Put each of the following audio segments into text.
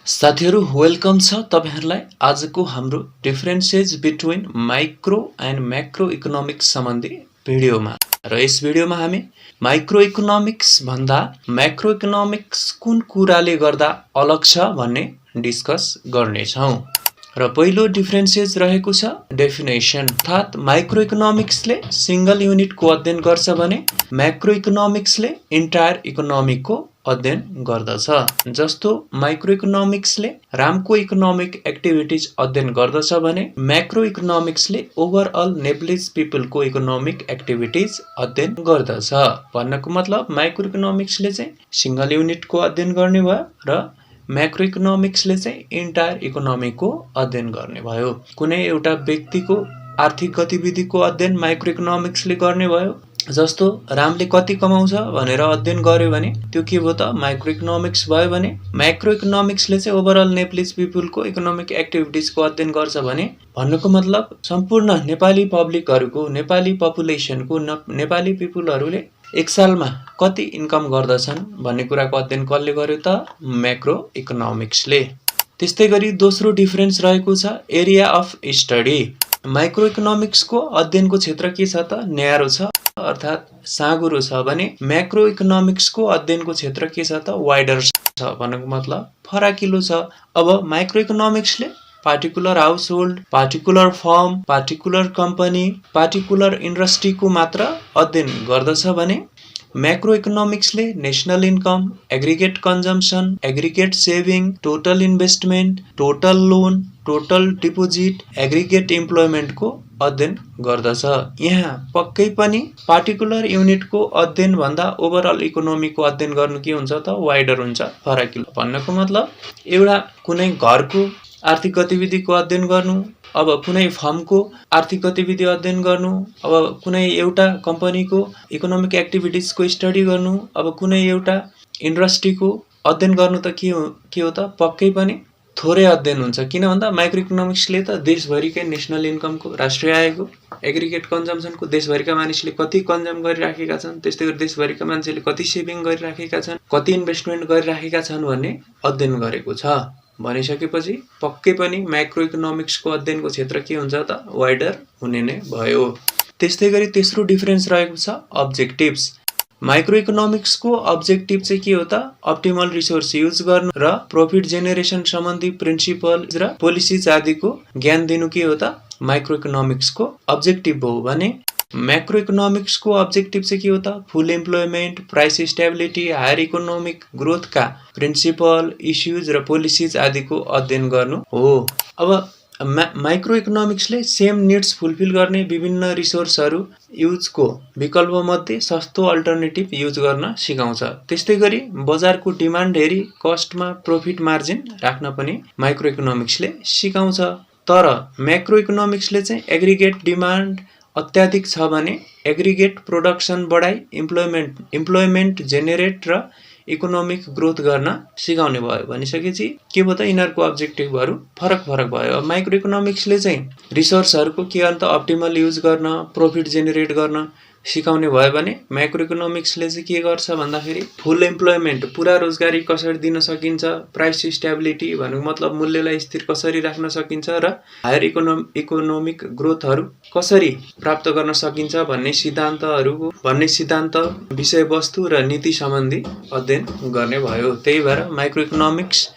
साथीहरु वेलकम छ तपाईहरुलाई आजको हाम्रो differences between micro and macro economics सम्बन्धी भिडियोमा र यस भिडियोमा हामी माइक्रो इकोनोमिक्स भन्दा मैक्रो इकोनोमिक्स कुन कुराले गर्दा अलग छ भन्ने डिस्कस गर्ने छौं। र पहिलो डिफरेन्सेस रहेको छ डेफिनेसन अर्थात माइक्रो इकोनोमिक्सले सिंगल युनिटको अध्ययन गर्छ भने मैक्रो इकोनोमिक्सले इन्टायर इकोनोमीको अध्ययन गर्दछ। जस्तो माइक्रो इकोनोमिक्सले रामको इकोनोमिक एक्टिभिटीज अध्ययन गर्दछ भने मैक्रो इकोनोमिक्सले ओभरअल नेप्लिज पिपलको इकोनोमिक एक्टिभिटीज अध्ययन गर्दछ। भन्नको मतलब माइक्रो इकोनोमिक्सले चाहिँ सिंगल युनिटको अध्ययन गर्ने भयो र मैक्रो इकोनोमिक्सले चाहिँ इन्टायर इकोनोमीको अध्ययन गर्ने भयो। कुनै एउटा व्यक्तिको आर्थिक गतिविधिको अध्ययन माइक्रो इकोनोमिक्सले गर्ने भयो। जस्तो रामले कति कमाउँछ भनेर अध्ययन गर्यो भने त्यो के भयो त माइक्रो इकोनोमिक्स भयो भने मैक्रो इकोनोमिक्सले चाहिँ ओभरअल नेप्लिज पिपलको इकोनोमिक एक्टिभिटीजको अध्ययन गर्छ भने भन्नुको मतलब सम्पूर्ण नेपाली पब्लिकहरुको नेपाली पपुलेसनको नेपाली पिपलहरुले एक सालमा कति इन्कम गर्दछन् भन्ने कुराको अध्ययन कसले गर्यो त मैक्रो इकोनोमिक्सले। त्यस्तै गरी दोस्रो डिफरेन्स रहेको छ एरिया अफ स्टडी। माइक्रो इकोनोमिक्सको अध्ययनको क्षेत्र के छ त न्यारो छ अर्थात साँघुरो छ भने मैक्रो इकोनोमिक्सको अध्ययनको क्षेत्र के छ त वाइडर छ भन्नुको मतलब फराकिलो छ। अब माइक्रो इकोनोमिक्सले particular household, particular firm, particular company, particular इन्डस्ट्रीको मात्र अध्ययन गर्दछ भने मैक्रो इकोनोमिक्सले national income, aggregate consumption, aggregate saving, total investment, total loan, total deposit, aggregate इम्प्लोयमेन्टको अध्ययन गर्दछ। यहाँ पक्कै पनि पार्टिकुलर युनिटको अध्ययन भन्दा ओभरअल इकोनोमीको अध्ययन गर्नु के हुन्छ त वाइडर हुन्छ, फराकिलो। भन्नको मतलब एउटा कुनै घरको आर्थिक गतिविधिको अध्ययन गर्नु, अब कुनै फर्मको आर्थिक गतिविधि अध्ययन गर्नु, अब कुनै एउटा कम्पनीको इकोनोमिक एक्टिभिटीजको स्टडी गर्नु, अब कुनै एउटा इन्डस्ट्रीको अध्ययन गर्नु त के हो त पक्कै पनि थोरै अध्ययन हुन्छ। किन भन्दा माइक्रो इकोनोमिक्सले त देशभरिकै नेशनल इन्कमको, राष्ट्रिय आयको, एग्रिगेट कन्जम्पसनको, देशभरिका मानिसले कति कन्ज्युम गरिराखेका छन्, त्यस्तै गरी देशभरिका मान्छेले कति सेभिङ गरिराखेका छन्, कति इन्भेस्टमेन्ट गरिराखेका छन् भन्ने अध्ययन गरेको छ। भनिसकेपछि पक्कै पनि माइक्रो इकोनोमिक्सको अध्ययनको क्षेत्र के हुन्छ त वाइडर हुने नै भयो। त्यस्तै गरी तेस्रो डिफरेन्स रहेको छ अब्जेक्टिभ्स। माइक्रो इकोनोमिक्सको अब्जेक्टिभ चाहिँ के हो त अप्टिमल रिसोर्स युज गर्नु र प्रॉफिट जेनेरेसन सम्बन्धी प्रिन्सिपल र पोलिसीज आदिको ज्ञान दिनु के हो त माइक्रो इकोनोमिक्सको अब्जेक्टिभ हो भने मैक्रो इकोनोमिक्सको अब्जेक्टिभ चाहिँ के हो त full employment, price stability, higher economic ग्रोथका प्रिन्सिपल, इस्युज र पोलिसीज आदिको अध्ययन गर्नु हो। अब माइक्रो इकोनोमिक्सले सेम निड्स फुलफिल गर्ने विभिन्न रिसोर्सहरू युजको विकल्प मध्ये सस्तो अल्टरनेटिभ युज गर्न सिकाउँछ। त्यस्तै गरी बजारको डिमान्ड हेरी कस्टमा प्रॉफिट मार्जिन राख्न पनि माइक्रो इकोनोमिक्सले सिकाउँछ। तर मैक्रो इकोनोमिक्सले चाहिँ एग्रिगेट डिमान्ड अत्याधिक छ भने एग्रिगेट प्रोडक्सन बढाई इम्प्लोयमेन्ट जेनेरेट र इकोनोमिक ग्रोथ गर्न सिकाउने भयो। भनिसकेपछि के भयो त यिनीहरूको अब्जेक्टिभहरू फरक भयो। माइक्रो इकोनोमिक्सले चाहिँ रिसोर्सहरूको के अन्त अप्टिमल युज गर्न, प्रॉफिट जेनेरेट गर्न सिकाउने भयो भने मैक्रो इकोनोमिक्सले चाहिँ के गर्छ भन्दाखेरि फुल एम्प्लोयमेन्ट, पूरा रोजगारी कसरी दिन सकिन्छ, प्राइस स्टेबिलिटी भन्नुको मतलब मूल्यलाई स्थिर कसरी राख्न सकिन्छ र हायर इकोनोमिक ग्रोथहरू कसरी प्राप्त गर्न सकिन्छ भन्ने सिद्धान्त, विषयवस्तु र नीति सम्बन्धी अध्ययन गर्ने भयो। त्यही भएर माइक्रो इकोनोमिक्स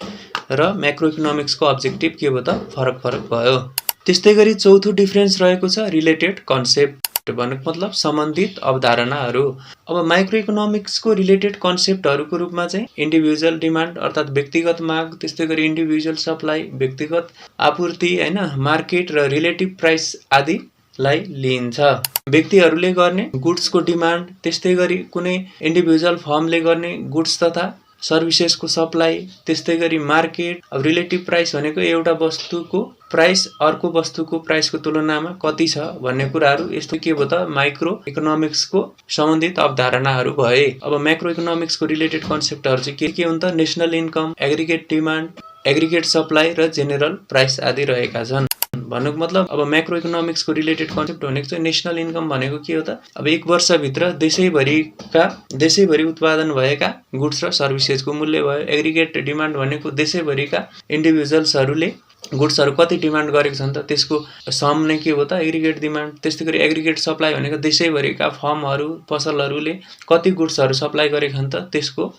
र मैक्रो इकोनोमिक्सको अब्जेक्टिभ के भयो त फरक भयो। त्यस्तै गरी चौथो डिफरेन्स रहेको छ रिलेटेड कन्सेप्ट। भन्नुको मतलब सम्बन्धित अवधारणाहरू। अब माइक्रो इकोनोमिक्सको रिलेटेड कन्सेप्टहरूको रूपमा चाहिँ इन्डिभिजुअल डिमान्ड अर्थात व्यक्तिगत माग, त्यस्तै गरी इन्डिभिजुअल सप्लाई व्यक्तिगत आपूर्ति हैन, मार्केट र रिलेटिभ प्राइस आदिलाई लिइन्छ। व्यक्तिहरूले गर्ने गुड्सको डिमान्ड, त्यस्तै गरी कुनै इन्डिभिजुअल फर्मले गर्ने गुड्स तथा सर्भिसेसको सप्लाई, त्यस्तै गरी मार्केट। अब रिलेटिभ प्राइस भनेको एउटा वस्तुको प्राइस अर्को वस्तुको प्राइसको तुलनामा कति छ भन्ने कुराहरू। यस्तो के भयो त माइक्रो इकोनोमिक्सको सम्बन्धित अवधारणाहरू भए। अब मैक्रो इकोनोमिक्सको रिलेटेड कन्सेप्टहरू चाहिँ के हुन् त national income, aggregate demand, aggregate supply र जेनरल प्राइस आदि रहेका छन्। भन्नुको मतलब अब म्याक्रो इकोनोमिक्सको रिलेटेड कन्सेप्ट भनेको चाहिँ नेसनल इन्कम भनेको के हो त? अब एक वर्षभित्र देशैभरि उत्पादन भएका गुड्स र सर्भिसेसको मूल्य भयो। एग्रिगेट डिमान्ड भनेको देशैभरिका इन्डिभिजुअल्सहरूले गुड्सहरू कति डिमान्ड गरेको छन् त त्यसको सम नै के हो त? Aggregate demand. त्यस्तै गरी एग्रिगेट सप्लाई भनेको देशैभरिका फर्महरू पसलहरूले कति गुड्सहरू सप्लाई गरेका छन् त त्यसको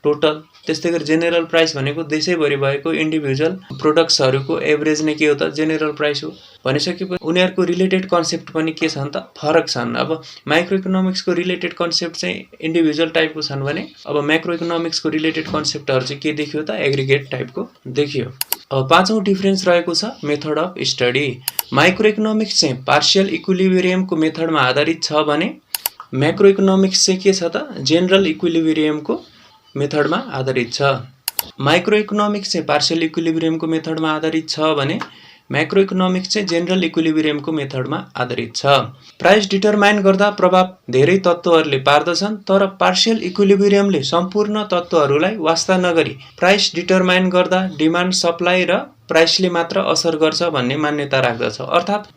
टोटल। त्यस्तै गरी जेनरल प्राइस भनेको देशैभरि भएको इन्डिभिजुअल प्रोडक्ट्सहरूको एभरेज नै के हो त? जेनरल प्राइस हो। भनिसकेपछि उनीहरूको रिलेटेड कन्सेप्ट पनि के छन् त? फरक छन्। अब माइक्रो इकोनोमिक्सको रिलेटेड कन्सेप्ट चाहिँ इन्डिभिजुअल टाइपको छन् भने अब म्याक्रो इकोनोमिक्सको रिलेटेड कन्सेप्टहरू चाहिँ के देखियो त? एग्रिगेट टाइपको देखियो। अब पाँचौं डिफरेन्स रहेको छ method of study. Micro economics चाहिँ पार्शियल इक्विलिब्रियमको मेथडमा आधारित छ भने म्याक्रो इकोनोमिक्स चाहिँ के छ त? जेनरल इक्विलिब्रियमको मेथडमा आधारित छ। माइक्रो इकोनोमिक्स चाहिँ पार्शियल इक्विलिब्रियमको मेथडमा आधारित छ भने म्याक्रो इकोनोमिक्स चाहिँ जेनरल इक्विलिब्रियमको मेथडमा आधारित छ। प्राइस डिटरमाइन गर्दा प्रभाव धेरै तत्त्वहरूले पार्दछन्, तर पार्शियल इक्विलिब्रियमले सम्पूर्ण तत्त्वहरूलाई वास्ता नगरी प्राइस डिटरमाइन गर्दा डिमान्ड, सप्लाई र प्राइसले मात्र असर गर्छ भन्ने मान्यता राख्दछ।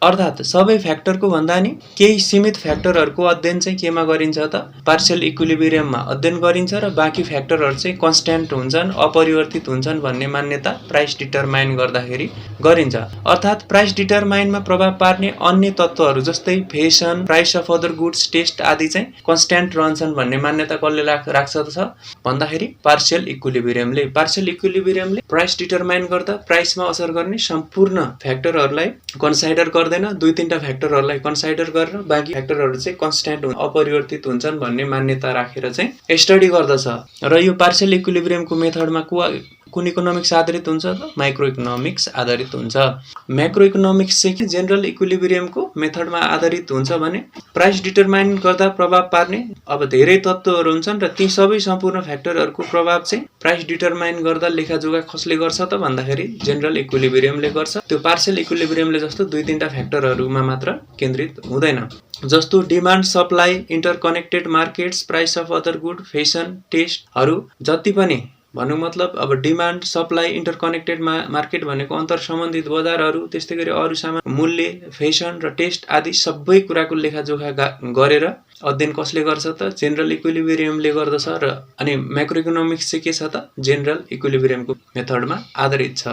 अर्थात् सबै फ्याक्टरको भन्दा नि केही सीमित फ्याक्टरहरूको अध्ययन चाहिँ केमा गरिन्छ त? पार्शियल इक्विलिब्रियममा अध्ययन गरिन्छ र बाँकी फ्याक्टरहरू चाहिँ कन्स्ट्यान्ट हुन्छन्, अपरिवर्तित हुन्छन् भन्ने मान्यता प्राइस डिटरमाइन गर्दाखेरि गरिन्छ। अर्थात् प्राइस डिटरमाइनमा प्रभाव पार्ने अन्य तत्त्वहरू जस्तै fashion, price of other goods, taste आदि चाहिँ कन्स्ट्यान्ट रहन्छन् भन्ने मान्यता कसले राख्छ भन्दाखेरि पार्शियल इक्विलिब्रियमले। पार्शियल इक्विलिब्रियमले प्राइस डिटरमाइन गर्दा प्राइसमा असर गर्ने सम्पूर्ण फ्याक्टरहरूलाई कन्सिडर गर्दैन, 2-3टा फ्याक्टरहरूलाई कन्सिडर गरेर बाँकी फ्याक्टरहरू चाहिँ कन्स्ट्यान्ट अपरिवर्तित हुन्छन् भन्ने मान्यता राखेर चाहिँ स्टडी गर्दछ। र यो पार्शियल इक्विलिब्रियमको मेथडमा कुन इकोनोमिक्स आधारित हुन्छ त? माइक्रो इकोनोमिक्स आधारित हुन्छ। म्याक्रो इकोनोमिक्स चाहिँ जेनरल इक्विलिब्रियमको मेथडमा आधारित हुन्छ भने प्राइस डिटरमाइन गर्दा प्रभाव पार्ने अब धेरै तत्त्वहरू हुन्छन् र ती सबै सम्पूर्ण फ्याक्टरहरूको प्रभाव चाहिँ प्राइस डिटरमाइन गर्दा लेखाजोखा कसले गर्छ त भन्दाखेरि जेनरल इक्विलिब्रियमले गर्छ। त्यो पार्शियल इक्विलिब्रियमले जस्तो 2-3टा फ्याक्टरहरूमा मात्र केन्द्रित हुँदैन, जस्तो demand, supply, interconnected markets, price of other good, fashion, टेस्टहरू जति पनि भन्नु मतलब अब डिमान्ड, सप्लाई, इन्टरकनेक्टेड मार्केट भनेको अन्तर सम्बन्धित बजारहरू, त्यस्तै गरी अरू सामान मूल्य, फेसन र टेस्ट आदि सबै कुराको लेखाजोखा गरेर अध्ययन कसले गर्छ त? जेनरल इक्विलिब्रियमले गर्दछ। र अनि म्याक्रो इकोनोमिक्स चाहिँ के छ त? जेनरल इक्विलिब्रियमको मेथडमा आधारित छ।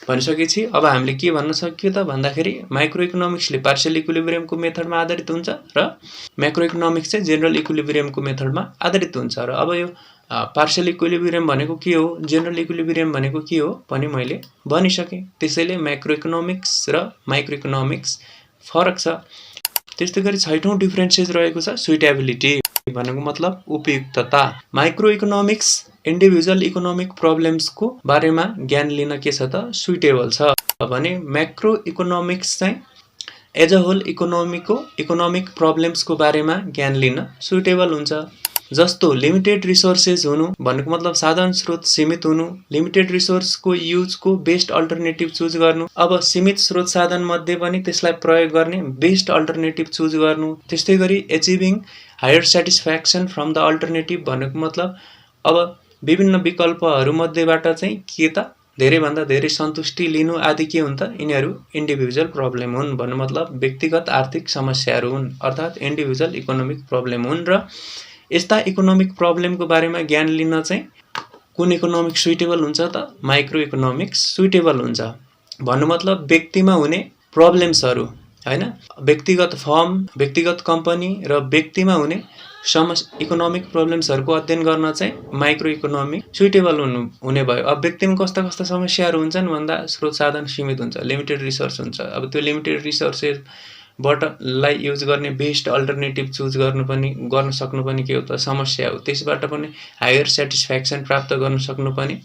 भनिसकेपछि अब हामीले के भन्न सकियो त भन्दाखेरि माइक्रो इकोनोमिक्सले पार्शियल इक्विलिब्रियमको मेथडमा आधारित हुन्छ र म्याक्रो इकोनोमिक्स चाहिँ जेनरल इक्विलिब्रियमको मेथडमा आधारित हुन्छ। र अब यो पार्शियल इक्विलिब्रियम भनेको के हो, जेनरल इक्विलिब्रियम भनेको के हो पनि मैले भनिसकेँ। त्यसैले म्याक्रो इकोनोमिक्स र माइक्रो इकोनोमिक्स फरक छ। त्यस्तै गरी 6औं डिफरेन्सेस रहेको छ सुइटेबिलिटी भनेको मतलब उपयुक्तता। माइक्रो इकोनोमिक्स इन्डिभिजुअल इकोनोमिक प्रब्लम्सको बारेमा ज्ञान लिन के छ त? सुइटेबल छ भने म्याक्रो इकोनोमिक्स चाहिँ एज अ होल इकोनोमिक प्रब्लम्सको बारेमा ज्ञान लिन सुइटेबल हुन्छ। जस्तो लिमिटेड रिसोर्सेस हुनु भनेको मतलब साधन स्रोत सीमित हुनु, लिमिटेड रिसोर्सको युजको बेस्ट अल्टरनेटिभ चुज गर्नु। अब सीमित स्रोत साधन मध्ये पनि त्यसलाई प्रयोग गर्ने बेस्ट अल्टरनेटिभ चुज गर्नु। त्यस्तै गरी achieving higher satisfaction from the alternative भनेको मतलब अब विभिन्न विकल्पहरू मध्येबाट चाहिँ के त? धेरैभन्दा धेरै सन्तुष्टि लिनु आदि के हुन् त? यिनीहरू इन्डिभिजुअल प्रब्लम हुन् भन्नु मतलब व्यक्तिगत आर्थिक समस्याहरू हुन्, अर्थात् इन्डिभिजुअल इकोनोमिक प्रब्लम हुन्। र यस्ता इकोनोमिक प्रब्लमको बारेमा ज्ञान लिन चाहिँ कुन इकोनोमिक्स सुइटेबल हुन्छ त? माइक्रो इकोनोमिक्स सुइटेबल हुन्छ। भन्नु मतलब व्यक्तिमा हुने प्रब्लम्सहरू हैन, व्यक्तिगत फर्म, व्यक्तिगत कम्पनी र व्यक्तिमा हुने इकोनोमिक प्रब्लम्सहरूको अध्ययन गर्न चाहिँ माइक्रो इकोनोमिक सुइटेबल हुने भयो। अब व्यक्तिमा कस्ता कस्ता समस्याहरू हुन्छन् भन्दा स्रोत साधन सीमित हुन्छ, लिमिटेड रिसोर्स हुन्छ। अब त्यो लिमिटेड रिसोर्सेस लाई युज गर्ने बेस्ट अल्टरनेटिभ चुज गर्न सक्नु पनि के हो त? समस्या हो। त्यसबाट पनि हायर सेटिस्फ्याक्सन प्राप्त गर्न सक्नु पनि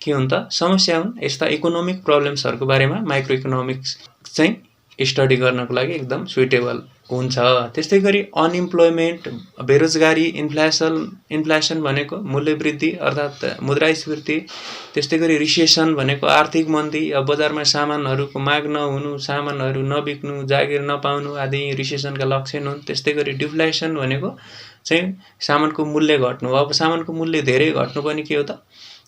के हुन् त? समस्या हुन्। यस्ता इकोनोमिक प्रब्लम्सहरूको बारेमा माइक्रो इकोनोमिक्स चाहिँ स्टडी गर्नको लागि एकदम सुइटेबल हुन्छ। त्यस्तै गरी अनइम्प्लोइमेन्ट, बेरोजगारी, इन्फ्लेसन भनेको मूल्य वृद्धि अर्थात् मुद्रास्फीति, त्यस्तै गरी रिसेसन भनेको आर्थिक मन्दी, बजारमा सामानहरूको माग नहुनु, सामानहरू नबिक्नु, जागिर नपाउनु आदि रिसेसनका लक्षण हुन्। त्यस्तै गरी डिफ्लेसन भनेको चाहिँ सामानको मूल्य घट्नु। अब सामानको मूल्य धेरै घट्नु पनि के हो त?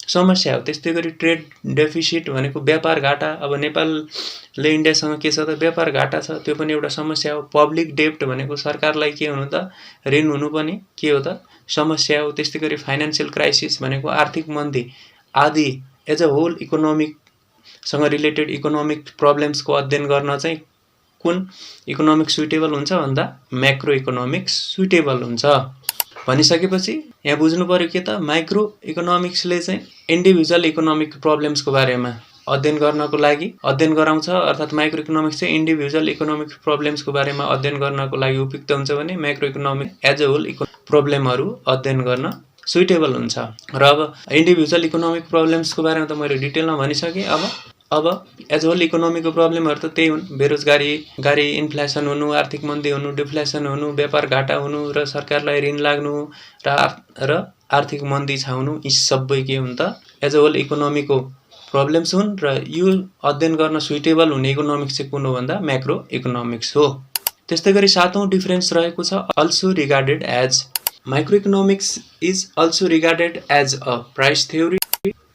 समस्या हो। त्यस्तै गरी ट्रेड डेफिसिट भनेको व्यापार घाटा। अब नेपालले इन्डियासँग के छ त व्यापार घाटा छ, त्यो पनि एउटा समस्या हो। पब्लिक डेब्ट भनेको सरकारलाई के हुनु त ऋण हुनु पनि के हो त समस्या हो। त्यस्तै गरी फाइनान्सियल क्राइसिस भनेको आर्थिक मन्दी आदि एज अ होल इकोनोमिकसँग रिलेटेड इकोनोमिक प्रब्लम्सको अध्ययन गर्न चाहिँ कुन इकोनोमिक्स सुइटेबल हुन्छ भन्दा म्याक्रो इकोनोमिक्स सुइटेबल हुन्छ। भनिसकेपछि यहाँ बुझ्नु पर्यो के त माइक्रो इकोनोमिक्सले चाहिँ इन्डिभिजुअल इकोनोमिक प्रब्लम्सको बारेमा अध्ययन गर्नको लागि अध्ययन गराउँछ, अर्थात् माइक्रो इकोनोमिक्स चाहिँ इन्डिभिजुअल इकोनोमिक प्रब्लम्सको बारेमा अध्ययन गर्नको लागि उपयुक्त हुन्छ भने macro economic as a whole प्रब्लमहरू अध्ययन गर्न सुइटेबल हुन्छ। र अब इन्डिभिजुअल इकोनोमिक प्रब्लम्सको बारेमा त मैले डिटेलमा भनिसकेँ। अब एज होल इकोनोमीको प्रब्लमहरू त त्यही हुन्, बेरोजगारी, इन्फ्लेसन हुनु, आर्थिक मन्दी हुनु, डिफ्लेसन हुनु, व्यापार घाटा हुनु र सरकारलाई ऋण लाग्नु र आर्थिक मन्दी छाउनु, यी सबै के हुन् त एज अ होल इकोनोमीको प्रब्लम्स हुन्। र यो अध्ययन गर्न सुइटेबल हुने इकोनोमिक्स चाहिँ कुन हो भन्दा म्याक्रो इकोनोमिक्स हो। त्यस्तै गरी 7औं डिफरेन्स रहेको छ also regarded as micro economics is also regarded as a price theory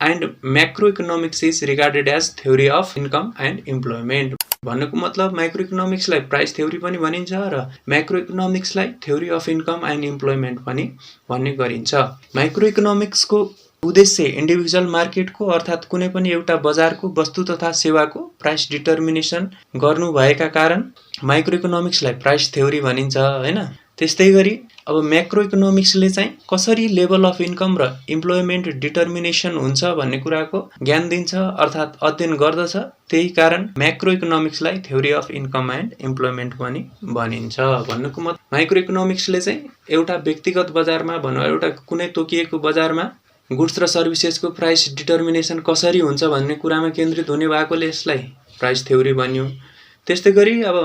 and macro economics is regarded as theory of income and employment. भन्नुको मतलब माइक्रो इकोनोमिक्सलाई प्राइस थ्योरी पनि भनिन्छ र म्याक्रो इकोनोमिक्सलाई theory of income and employment पनि भन्ने गरिन्छ। माइक्रो इकोनोमिक्सको उद्देश्य इन्डिभिजुअल मार्केटको अर्थात् कुनै पनि एउटा बजारको वस्तु तथा सेवाको प्राइस डिटर्मिनेसन गर्नु भएका कारण माइक्रो इकोनोमिक्सलाई प्राइस थ्योरी भनिन्छ हैन। त्यस्तै गरी अब म्याक्रो इकोनोमिक्सले चाहिँ कसरी लेभल अफ इन्कम र इम्प्लोइमेन्ट डिटर्मिनेसन हुन्छ भन्ने कुराको ज्ञान दिन्छ अर्थात् अध्ययन गर्दछ। त्यही कारण म्याक्रो इकोनोमिक्सलाई theory of income and employment पनि भनिन्छ। भन्नुको मतलब माइक्रो इकोनोमिक्सले चाहिँ एउटा व्यक्तिगत बजारमा भनौँ एउटा कुनै तोकिएको बजारमा गुड्स र सर्भिसेसको प्राइस डिटर्मिनेसन कसरी हुन्छ भन्ने कुरामा केन्द्रित हुने भएकोले यसलाई प्राइस थ्योरी भनियो। त्यस्तै गरी अब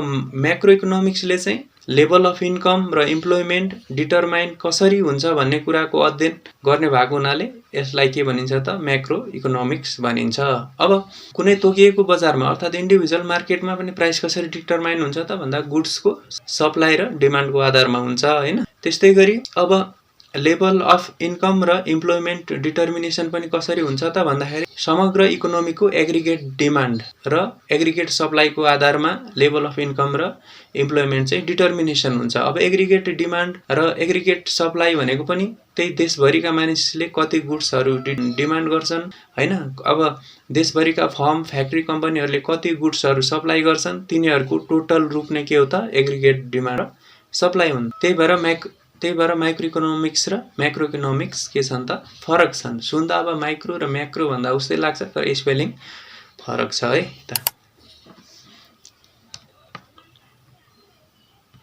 म्याक्रो इकोनोमिक्सले चाहिँ लेभल अफ इन्कम र इम्प्लोइमेन्ट डिटरमाइन कसरी हुन्छ भन्ने कुराको अध्ययन गर्ने भएको हुनाले यसलाई के भनिन्छ त म्याक्रो इकोनोमिक्स भनिन्छ। अब कुनै तोकिएको बजारमा अर्थात् इन्डिभिजुअल मार्केटमा पनि प्राइस कसरी डिटरमाइन हुन्छ त भन्दा गुड्सको सप्लाई र डिमान्डको आधारमा हुन्छ हैन। त्यस्तै गरी अब लेभल अफ इन्कम र इम्प्लोइमेन्ट डिटर्मिनेसन पनि कसरी हुन्छ त भन्दाखेरि समग्र इकोनोमीको एग्रिगेट डिमान्ड र एग्रिगेट सप्लाईको आधारमा लेभल अफ इन्कम र इम्प्लोइमेन्ट चाहिँ डिटर्मिनेसन हुन्छ। अब एग्रिगेट डिमान्ड र एग्रिगेट सप्लाई भनेको पनि त्यही देशभरिका मानिसले कति गुड्सहरू डिमान्ड गर्छन् हैन। अब देशभरिका फर्म फ्याक्ट्री कम्पनीहरूले कति गुड्सहरू सप्लाई गर्छन् तिनीहरूको टोटल रूप नै के हो त एग्रिगेट डिमान्ड र सप्लाई हुन्। त्यही भएर माइक्रो इकोनोमिक्स र म्याक्रो इकोनोमिक्स के छन् त फरक छन्। सुन्दा अब माइक्रो र म्याक्रो भन्दा उस्तै लाग्छ तर स्पेलिङ फरक छ है त।